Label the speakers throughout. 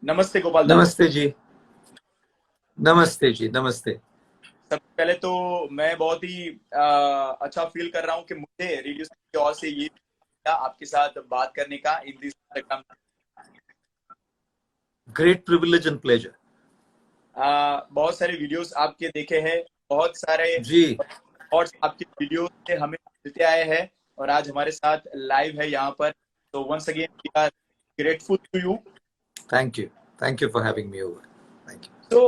Speaker 1: नमस्ते गोपाल दा।
Speaker 2: नमस्ते जी। नमस्ते जी। नमस्ते।
Speaker 1: सबसे पहले तो मैं बहुत ही अच्छा फील कर रहा हूँ कि मुझे रेडियो की ओर से ये आपके साथ बात करने का in this programme.
Speaker 2: Great privilege and pleasure.
Speaker 1: बहुत सारे वीडियोस आपके देखे हैं, बहुत सारे
Speaker 2: जी।
Speaker 1: थॉट्स आपके वीडियो से हमें मिलते आए हैं और आज हमारे साथ लाइव है यहाँ पर। तो once again we are grateful to you.
Speaker 2: Thank you. Thank you for having me over. Thank you.
Speaker 1: तो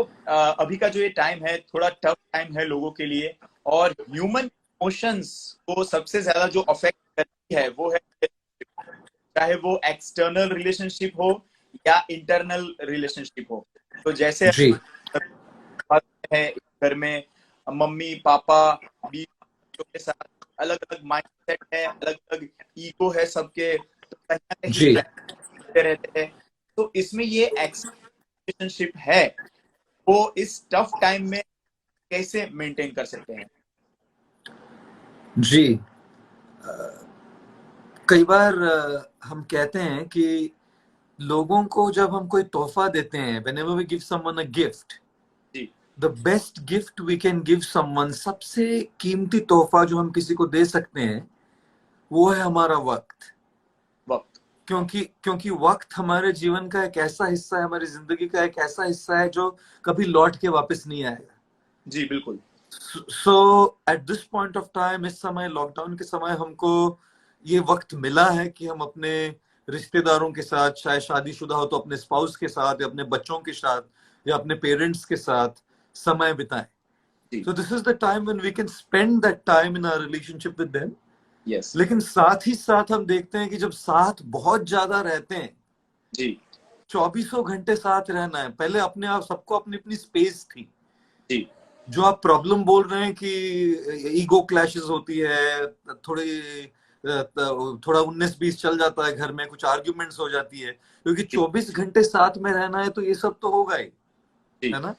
Speaker 1: अभी का जो ये टाइम है थोड़ा टफ टाइम है लोगों के लिए, और ह्यूमन इमोशंस को सबसे ज्यादा जो अफेक्ट करती है वो है, चाहे वो एक्सटर्नल रिलेशनशिप हो या इंटरनल रिलेशनशिप हो। तो जैसे
Speaker 2: जी।
Speaker 1: है घर में मम्मी पापा भी बच्चों के साथ अलग अलग माइंडसेट है, अलग अलग ईगो है सबके, तो कहीं ना कहीं
Speaker 2: जी।
Speaker 1: clash होते रहते हैं। तो इसमें ये रिलेशनशिप है वो इस टफ टाइम में कैसे मेंटेन कर सकते हैं?
Speaker 2: जी। कई बार हम कहते हैं कि लोगों को जब हम कोई तोहफा देते हैं, whenever we give someone a gift,
Speaker 1: ji.
Speaker 2: the best gift we can give someone, सबसे कीमती तोहफा जो हम किसी को दे सकते हैं वो है हमारा वक्त।
Speaker 1: वक्त।
Speaker 2: क्योंकि वक्त हमारे जीवन का एक ऐसा हिस्सा है, हमारी जिंदगी का एक ऐसा हिस्सा है जो कभी लौट के वापस नहीं आएगा।
Speaker 1: जी बिल्कुल।
Speaker 2: So at this point of time, इस समय लॉकडाउन के समय हमको ये वक्त मिला है कि हम अपने रिश्तेदारों के साथ, शायद शादीशुदा हो तो अपने स्पाउस के साथ या अपने बच्चों के साथ या अपने पेरेंट्स के साथ समय बिताएं।
Speaker 1: जी।
Speaker 2: So this is the time when we can spend that time in our relationship with them.
Speaker 1: Yes.
Speaker 2: लेकिन साथ ही साथ हम देखते हैं कि जब साथ बहुत ज्यादा रहते हैं,
Speaker 1: जी।
Speaker 2: चौबीसों घंटे साथ रहना है। पहले अपने आप सबको अपनी अपनी स्पेस थी।
Speaker 1: जी।
Speaker 2: जो आप प्रॉब्लम बोल रहे हैं कि ईगो क्लैशेस होती है, थोड़ी थोड़ा 19-20 चल जाता है, घर में कुछ आर्ग्यूमेंट्स हो जाती है, क्योंकि
Speaker 1: जी।
Speaker 2: 24 घंटे साथ में रहना है तो ये सब तो होगा ही,
Speaker 1: जी।
Speaker 2: है ना।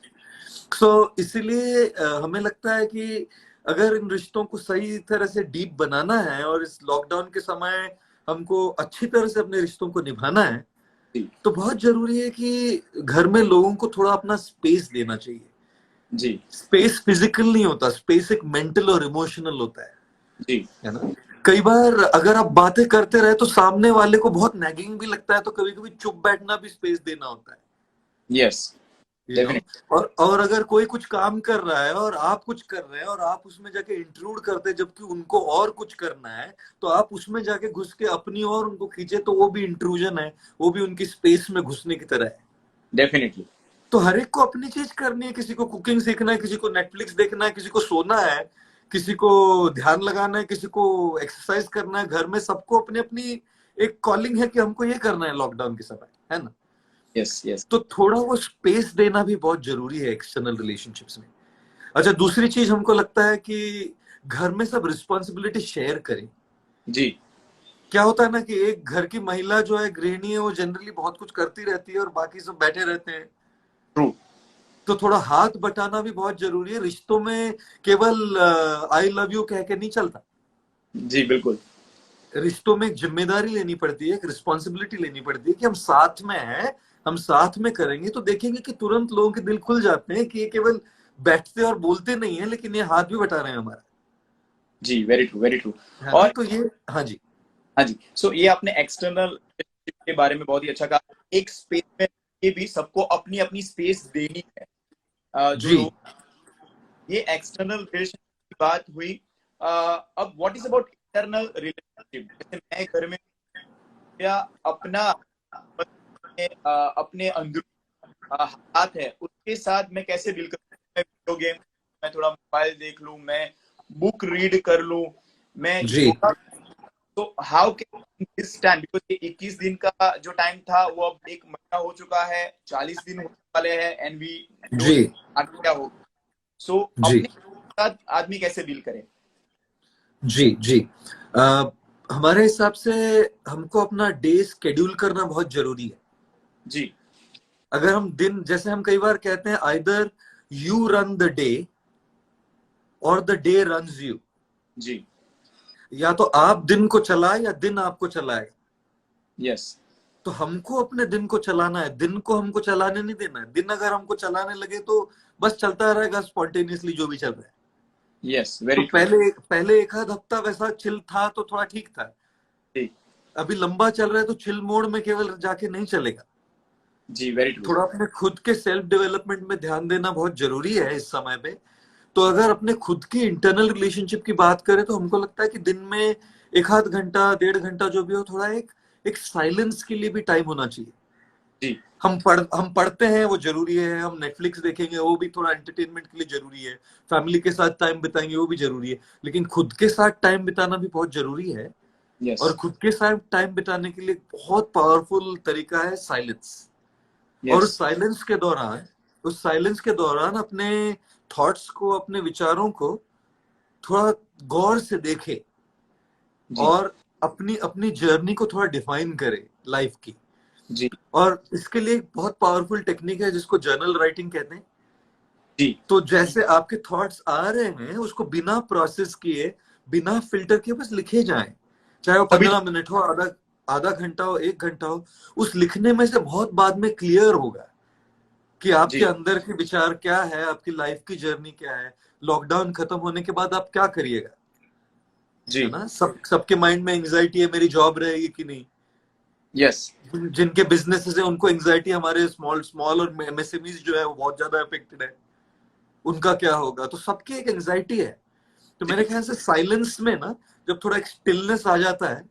Speaker 2: सो इसीलिए हमें लगता है कि अगर इन रिश्तों को सही तरह से डीप बनाना है और इस लॉकडाउन के समय हमको अच्छी तरह से अपने रिश्तों को निभाना है,
Speaker 1: जी।
Speaker 2: तो बहुत जरूरी है कि घर में लोगों को थोड़ा अपना स्पेस देना चाहिए।
Speaker 1: जी।
Speaker 2: स्पेस फिजिकल नहीं होता, स्पेस एक मेंटल और इमोशनल होता
Speaker 1: जी।
Speaker 2: है ना। कई बार अगर आप बातें करते रहे तो सामने वाले को बहुत नैगिंग भी लगता है, तो कभी कभी चुप बैठना भी स्पेस देना होता है,
Speaker 1: यस।
Speaker 2: You know.
Speaker 1: डेफिनेट।
Speaker 2: और अगर कोई कुछ काम कर रहा है और आप कुछ कर रहे हैं और आप उसमें जाके इंक्लूड करते हैं जबकि उनको और कुछ करना है, तो आप उसमें जाके घुस के अपनी और उनको खींचे, तो वो भी इंट्रूजन है, वो भी उनकी स्पेस में घुसने की तरह है।
Speaker 1: डेफिनेटली।
Speaker 2: तो हर एक को अपनी चीज करनी है, किसी को कुकिंग सीखना है, किसी को नेटफ्लिक्स देखना है, किसी को सोना है, किसी को ध्यान लगाना है, किसी को एक्सरसाइज करना है। घर में सबको अपनी अपनी एक कॉलिंग है कि हमको ये करना है लॉकडाउन के समय, है ना।
Speaker 1: यस। यस।
Speaker 2: तो थोड़ा वो स्पेस देना भी बहुत जरूरी है एक्सटर्नल रिलेशनशिप्स में। अच्छा, दूसरी चीज हमको लगता है कि घर में सब रिस्पॉन्सिबिलिटी शेयर करें।
Speaker 1: जी।
Speaker 2: क्या होता है ना कि एक घर की महिला जो है, गृहिणी है, वो जनरली बहुत कुछ करती रहती है और बाकी सब बैठे रहते हैं।
Speaker 1: ट्रू।
Speaker 2: तो थोड़ा हाथ बटाना भी बहुत जरूरी है। रिश्तों में केवल आई लव यू कह के नहीं चलता।
Speaker 1: जी बिल्कुल।
Speaker 2: रिश्तों में एक जिम्मेदारी लेनी पड़ती है, एक रिस्पॉन्सिबिलिटी लेनी पड़ती है कि हम साथ में हैं, हम साथ में करेंगे। तो देखेंगे कि तुरंत लोगों के दिल खुल जाते हैं कि ये केवल बैठते और बोलते नहीं है, लेकिन ये हाथ भी बटा रहे हैं हमारा,
Speaker 1: जी वेरी ट्रू वेरी ट्रू।
Speaker 2: है ना।
Speaker 1: और
Speaker 2: तो ये, हाँ जी।
Speaker 1: हाँ जी, सो ये आपने एक्सटर्नल के बारे में बहुत ही अच्छा कहा। एक स्पेस में ये भी सबको अपनी अपनी स्पेस देनी है। जो
Speaker 2: जी।
Speaker 1: लोग, ये एक्सटर्नल रिलेशनशिप की बात हुई। अब what is about internal relationship? जैसे मैं घर में या अपना अपने अंदर हालात है उसके साथ मैं कैसे डील करूं? मैं वीडियो गेम, मैं थोड़ा मोबाइल देख लूं, मैं बुक रीड कर लूं, मैं
Speaker 2: जी।
Speaker 1: योगा। तो how can this time, because ये 21 दिन का जो टाइम था वो अब एक महीना हो चुका है, 40 दिन होने वाले हैं, एंड वी
Speaker 2: जी।
Speaker 1: डोंट आगे क्या होगा। सो
Speaker 2: जी।
Speaker 1: अपने साथ आदमी कैसे डील करे?
Speaker 2: जी। जी। अ, हमारे हिसाब से हमको अपना डे स्केड्यूल करना बहुत जरूरी है।
Speaker 1: जी।
Speaker 2: अगर हम दिन, जैसे हम कई बार कहते हैं, either you run the day और द डे रन्स यू।
Speaker 1: जी।
Speaker 2: या तो आप दिन को चलाए या दिन आपको चलाए।
Speaker 1: यस।
Speaker 2: तो हमको अपने दिन को चलाना है, दिन को हमको चलाने नहीं देना है। दिन अगर हमको चलाने लगे तो बस चलता रहेगा स्पॉन्टेनियसली जो भी चल रहा है।
Speaker 1: यस,
Speaker 2: तो
Speaker 1: वेरी ट्रू।
Speaker 2: पहले एक आध हफ्ता वैसा चिल था तो थोड़ा ठीक था।
Speaker 1: जी
Speaker 2: अभी लंबा चल रहा है तो चिल मोड में केवल जाके नहीं चलेगा।
Speaker 1: जी, वेरी ट्रू।
Speaker 2: थोड़ा अपने खुद के सेल्फ डेवलपमेंट में ध्यान देना बहुत जरूरी है इस समय पे। तो अगर अपने खुद की इंटरनल रिलेशनशिप की बात करें तो हमको लगता है कि दिन में एक आध घंटा 1.5 घंटा जो भी हो, थोड़ा एक साइलेंस के लिए भी टाइम होना चाहिए।
Speaker 1: जी
Speaker 2: हम पढ़ते हैं वो जरूरी है, हम नेटफ्लिक्स देखेंगे वो भी थोड़ा एंटरटेनमेंट के लिए जरूरी है, फैमिली के साथ टाइम बिताएंगे वो भी जरूरी है, लेकिन खुद के साथ टाइम बिताना भी बहुत जरूरी है।
Speaker 1: यस
Speaker 2: और खुद के साथ टाइम बिताने के लिए बहुत पावरफुल तरीका है साइलेंस। और
Speaker 1: यस
Speaker 2: उस साइलेंस के दौरान अपने थॉट्स को, अपने विचारों को थोड़ा गौर से देखे
Speaker 1: जी
Speaker 2: और अपनी अपनी जर्नी को थोड़ा डिफाइन करे लाइफ की।
Speaker 1: जी
Speaker 2: और इसके लिए एक बहुत पावरफुल टेक्निक है जिसको जर्नल राइटिंग कहते हैं।
Speaker 1: जी
Speaker 2: तो जैसे आपके थॉट्स आ रहे हैं उसको बिना प्रोसेस किए, बिना फिल्टर किए बस लिखे जाएं, चाहे वो
Speaker 1: तभी
Speaker 2: 15 मिनट हो, आधा आधा घंटा हो, 1 घंटा हो। उस लिखने में से बहुत बाद में क्लियर होगा कि
Speaker 1: जी
Speaker 2: आपके अंदर के विचार क्या है, आपकी लाइफ की जर्नी क्या है, लॉकडाउन खत्म होने के बाद आप क्या करिएगा, है
Speaker 1: जी।
Speaker 2: ना। सबके माइंड में एंग्जाइटी है, मेरी जॉब रहेगी कि नहीं।
Speaker 1: यस
Speaker 2: जिनके बिजनेसेस है उनको एंग्जाइटी, हमारे स्मॉल स्मॉल और एमएसएमईज जो है वो बहुत ज्यादा अफेक्टेड है, उनका क्या होगा। तो सबकी एक एंग्जाइटी है। तो मेरे ख्याल से साइलेंस में ना जब थोड़ा एक स्टिलनेस आ जाता है,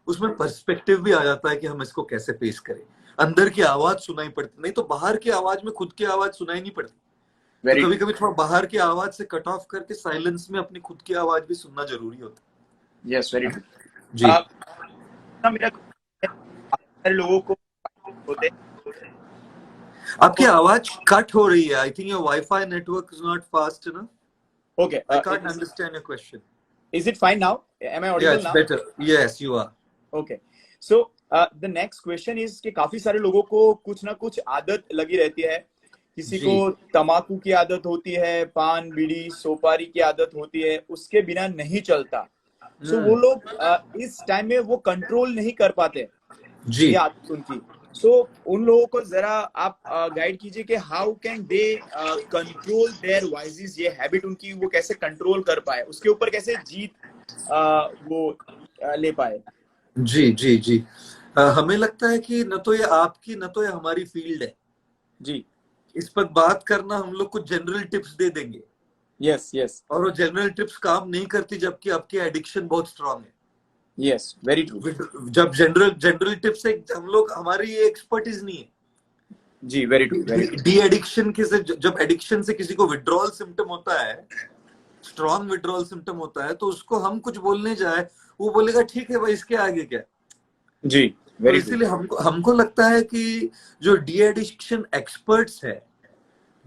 Speaker 2: उसमें पर्सपेक्टिव भी आ जाता है कि हम इसको कैसे फेस करें। अंदर की आवाज सुनाई पड़ती, नहीं तो बाहर की आवाज में खुद की आवाज सुनाई नहीं पड़ती। तो
Speaker 1: वेरी
Speaker 2: कभी कभी थोड़ा बाहर की आवाज से कट ऑफ करके साइलेंस में अपनी खुद की आवाज भी सुनना जरूरी होता
Speaker 1: यस, वेरी
Speaker 2: है
Speaker 1: ट्रू।
Speaker 2: ना? जी।
Speaker 1: ना मेरा सारे लोगों को होते हैं
Speaker 2: आपकी आवाज कट हो रही है। I think your wifi network is not fast enough.
Speaker 1: Okay.
Speaker 2: I can't understand your question.
Speaker 1: Is it fine now? Am I
Speaker 2: yeah
Speaker 1: audible
Speaker 2: it's
Speaker 1: now?
Speaker 2: Better, yes you are.
Speaker 1: Okay. So the next question is कि काफी सारे लोगों को कुछ ना कुछ आदत लगी रहती है। किसी
Speaker 2: जी।
Speaker 1: को तंबाकू की आदत होती है, पान बीड़ी सुपारी की आदत होती है, उसके बिना नहीं चलता। सो वो लोग इस टाइम में वो कंट्रोल नहीं कर पाते
Speaker 2: जी।
Speaker 1: ये आदत उनकी। सो उन लोगों को जरा आप गाइड कीजिए कि how can they control their vices, ये हैबिट उनकी वो कैसे कंट्रोल कर पाए, उसके ऊपर कैसे जीत वो ले पाए।
Speaker 2: जी। जी। जी। हमें लगता है कि न तो ये आपकी न तो ये हमारी फील्ड है।
Speaker 1: जी।
Speaker 2: इस पर बात करना, हम लोग कुछ जनरल टिप्स दे देंगे
Speaker 1: यस यस
Speaker 2: और वो जनरल टिप्स काम नहीं करती, जबकि आपकी एडिक्शन बहुत स्ट्रांग है।
Speaker 1: Yes, very true.
Speaker 2: जब जनरल जनरल टिप्स से हम लोग, हमारी ये एक्सपर्टीज नहीं है।
Speaker 1: जी, very true very true.
Speaker 2: De addiction के से, जब एडिक्शन से किसी को विड्रॉल सिम्टम होता है, स्ट्रॉन्ग विड्रॉल सिम्टम होता है, तो उसको हम कुछ बोलने जाए वो बोलेगा ठीक है भाई, इसके आगे क्या।
Speaker 1: जी,
Speaker 2: तो
Speaker 1: वेरी ट्रू।
Speaker 2: इसीलिए हमको हमको लगता है कि जो डी एडिक्शन एक्सपर्ट्स है,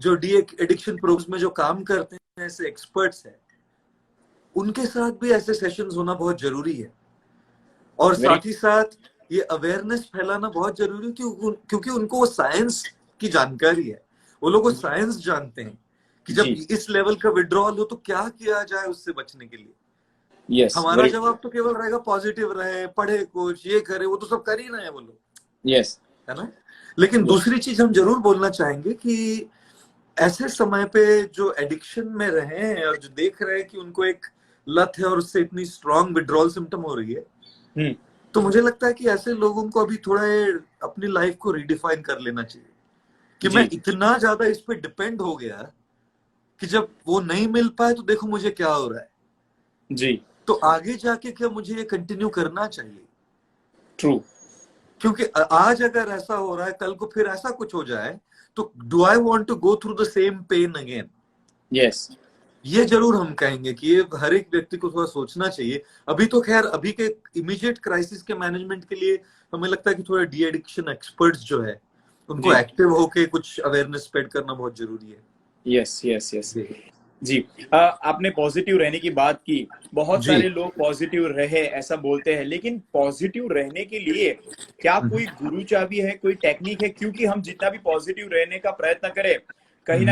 Speaker 2: जो डी एडिक्शन प्रोग्राम्स में जो काम करते हैं ऐसे एक्सपर्ट्स है, उनके साथ भी ऐसे सेशंस होना बहुत जरूरी है। और
Speaker 1: वेरी
Speaker 2: साथ ही साथ ये अवेयरनेस फैलाना बहुत जरूरी है, क्योंकि उनको वो साइंस की जानकारी है। वो लोग वो साइंस जानते हैं कि जब
Speaker 1: जी,
Speaker 2: इस लेवल का विड्रॉल हो तो क्या किया जाए उससे बचने के लिए।
Speaker 1: यस,
Speaker 2: हमारा
Speaker 1: वेरी
Speaker 2: जवाब तो केवल रहेगा पॉजिटिव रहे, पढ़े, कुछ ये करे, वो तो सब कर ही रहे हैं वो लोग,
Speaker 1: यस
Speaker 2: है ना। लेकिन दूसरी चीज हम जरूर बोलना चाहेंगे कि ऐसे समय पे जो एडिक्शन में रहे हैं और जो देख रहे हैं कि उनको एक लत है और उससे इतनी स्ट्रॉन्ग विड्रॉल सिम्टम हो रही है, तो मुझे लगता है कि ऐसे लोगों को अभी थोड़ा अपनी लाइफ को रिडिफाइन कर लेना चाहिए कि मैं
Speaker 1: जी
Speaker 2: इतना ज्यादा इस पे डिपेंड हो गया कि जब वो नहीं मिल पाए तो देखो मुझे क्या हो रहा है।
Speaker 1: जी,
Speaker 2: तो आगे जाके क्या मुझे ये कंटिन्यू करना चाहिए,
Speaker 1: ट्रू।
Speaker 2: क्योंकि आज अगर ऐसा हो रहा है कल को फिर ऐसा कुछ हो जाए तो do I want to go through the same pain again.
Speaker 1: Yes
Speaker 2: ये जरूर हम कहेंगे कि ये हर एक व्यक्ति को थोड़ा सोचना चाहिए। अभी तो खैर अभी के इमीडिएट क्राइसिस के मैनेजमेंट के लिए हमें लगता है कि थोड़ा डी एडिक्शन एक्सपर्ट्स जो है उनको
Speaker 1: जी,
Speaker 2: एक्टिव होके कुछ अवेयरनेस स्प्रेड करना बहुत जरूरी है।
Speaker 1: Yes yes yes. जी, आपने पॉजिटिव रहने की बात की। बहुत
Speaker 2: जी।
Speaker 1: सारे लोग पॉजिटिव रहे ऐसा बोलते हैं, लेकिन पॉजिटिव रहने के लिए क्या कोई गुरु चाबी है, कोई टेक्निक है? क्योंकि हम जितना भी पॉजिटिव रहने का प्रयत्न करें, कहीं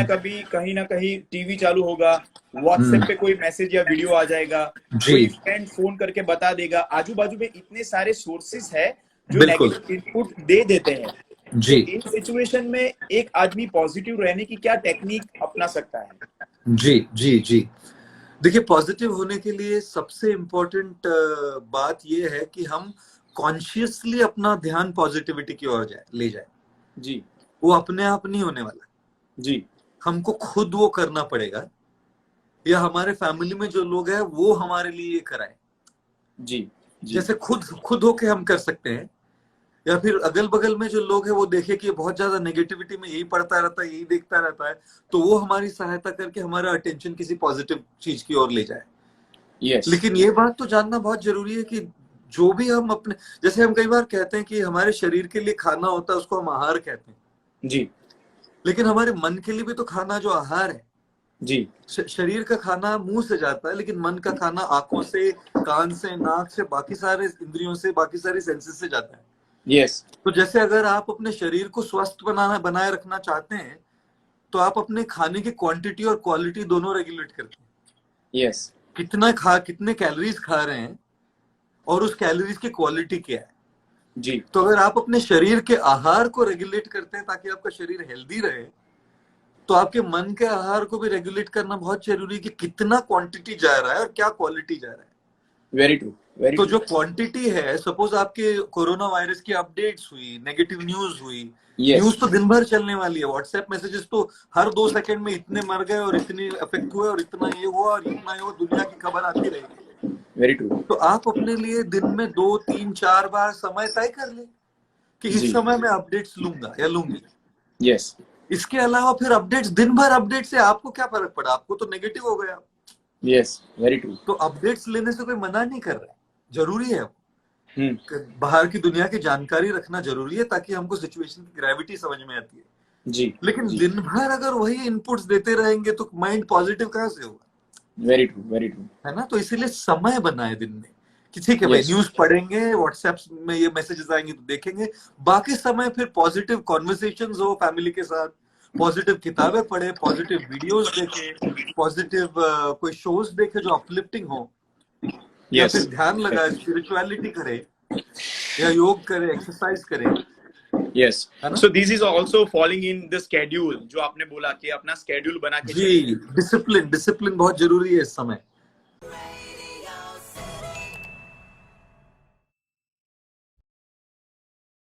Speaker 1: ना कहीं टीवी चालू होगा, व्हाट्सएप पे कोई मैसेज या वीडियो आ जाएगा,
Speaker 2: जी।
Speaker 1: कोई फ्रेंड फोन करके बता देगा, आजू बाजू में इतने सारे सोर्सेस है जो
Speaker 2: बिल्कुल
Speaker 1: नेगेटिव इनपुट दे देते हैं।
Speaker 2: जी
Speaker 1: तो इन सिचुएशन में एक आदमी पॉजिटिव रहने की क्या टेक्निक अपना सकता है?
Speaker 2: जी जी जी देखिए, पॉजिटिव होने के लिए सबसे इम्पोर्टेंट बात यह है कि हम कॉन्शियसली अपना ध्यान पॉजिटिविटी की ओर ले जाए।
Speaker 1: जी
Speaker 2: वो अपने आप नहीं होने वाला,
Speaker 1: जी
Speaker 2: हमको खुद वो करना पड़ेगा, या हमारे फैमिली में जो लोग हैं वो हमारे लिए ये कराए।
Speaker 1: जी जी
Speaker 2: जैसे खुद होके हम कर सकते हैं, या फिर अगल बगल में जो लोग हैं वो देखे कि बहुत ज्यादा नेगेटिविटी में यही पढ़ता रहता है, यही देखता रहता है, तो वो हमारी सहायता करके हमारा अटेंशन किसी पॉजिटिव चीज की ओर ले जाए।
Speaker 1: यस
Speaker 2: लेकिन ये बात तो जानना बहुत जरूरी है कि जो भी हम अपने, जैसे हम कई बार कहते हैं कि हमारे शरीर के लिए खाना होता है उसको हम आहार कहते हैं
Speaker 1: जी
Speaker 2: लेकिन हमारे मन के लिए भी तो खाना जो आहार है,
Speaker 1: जी
Speaker 2: शरीर का खाना मुंह से जाता है, लेकिन मन का खाना आंखों से, कान से, नाक से, बाकी सारे इंद्रियों से, बाकी सारे सेंसेस से जाता है।
Speaker 1: यस
Speaker 2: तो जैसे अगर आप अपने शरीर को स्वस्थ बनाए रखना चाहते हैं तो आप अपने खाने की क्वांटिटी और क्वालिटी दोनों रेगुलेट करते हैं।
Speaker 1: यस
Speaker 2: कितने कैलोरीज खा रहे हैं और उस कैलोरीज की क्वालिटी क्या है।
Speaker 1: जी
Speaker 2: तो अगर आप अपने शरीर के आहार को रेगुलेट करते हैं ताकि आपका शरीर हेल्दी रहे, तो आपके मन के आहार को भी रेगुलेट करना बहुत जरूरी है कि कितना क्वांटिटी जा रहा है और क्या क्वालिटी जा रहा है।
Speaker 1: वेरी ट्रू वेरी
Speaker 2: तो
Speaker 1: ट्रू।
Speaker 2: जो क्वांटिटी है, सपोज आपके कोरोना वायरस की अपडेट्स हुई, नेगेटिव न्यूज हुई, न्यूज तो दिन भर चलने वाली है, व्हाट्सएप मैसेजेस तो हर 2 सेकंड में इतने मर गए और इतने अफेक्ट हुए और इतना ये हुआ और इतना ये हुआ, दुनिया की खबर आती रहेगी।
Speaker 1: Very true.
Speaker 2: तो आप अपने लिए दिन में 2, 3, 4 बार समय तय कर ले कि इस समय मैं अपडेट्स लूंगा या लूंगी।
Speaker 1: यस
Speaker 2: इसके अलावा फिर अपडेट्स, दिन भर अपडेट से आपको क्या फर्क पड़ा, आपको तो नेगेटिव हो गया।
Speaker 1: Yes very true.
Speaker 2: तो अपडेट्स लेने से कोई मना नहीं कर रहा है, जरूरी है। बाहर की दुनिया की जानकारी रखना जरूरी है ताकि हमको सिचुएशन की ग्रेविटी समझ में आती है।
Speaker 1: जी
Speaker 2: लेकिन
Speaker 1: जी।
Speaker 2: दिन भर अगर वही इनपुट्स देते रहेंगे तो माइंड पॉजिटिव कहाँ से होगा।
Speaker 1: Very true very true.
Speaker 2: है ना। तो इसीलिए समय बनाए दिन में कि ठीक है भाई, न्यूज पढ़ेंगे, व्हाट्सएप में ये मैसेजेस आएंगे तो देखेंगे, बाकी समय फिर पॉजिटिव कॉन्वर्सेशंस हो फैमिली के साथ, पॉजिटिव किताबें पढ़े, पॉजिटिव वीडियोस देखे, पॉजिटिव कोई शोज देखे जो अपलिफ्टिंग हो, या फिर ध्यान लगाए, स्पिरिचुअलिटी करे, या योग करे, एक्सरसाइज करे।
Speaker 1: Yes so this is also falling in the schedule, जो आपने बोला कि अपना स्केड्यूल बना के
Speaker 2: जी, डिसिप्लिन बहुत जरूरी है इस समय।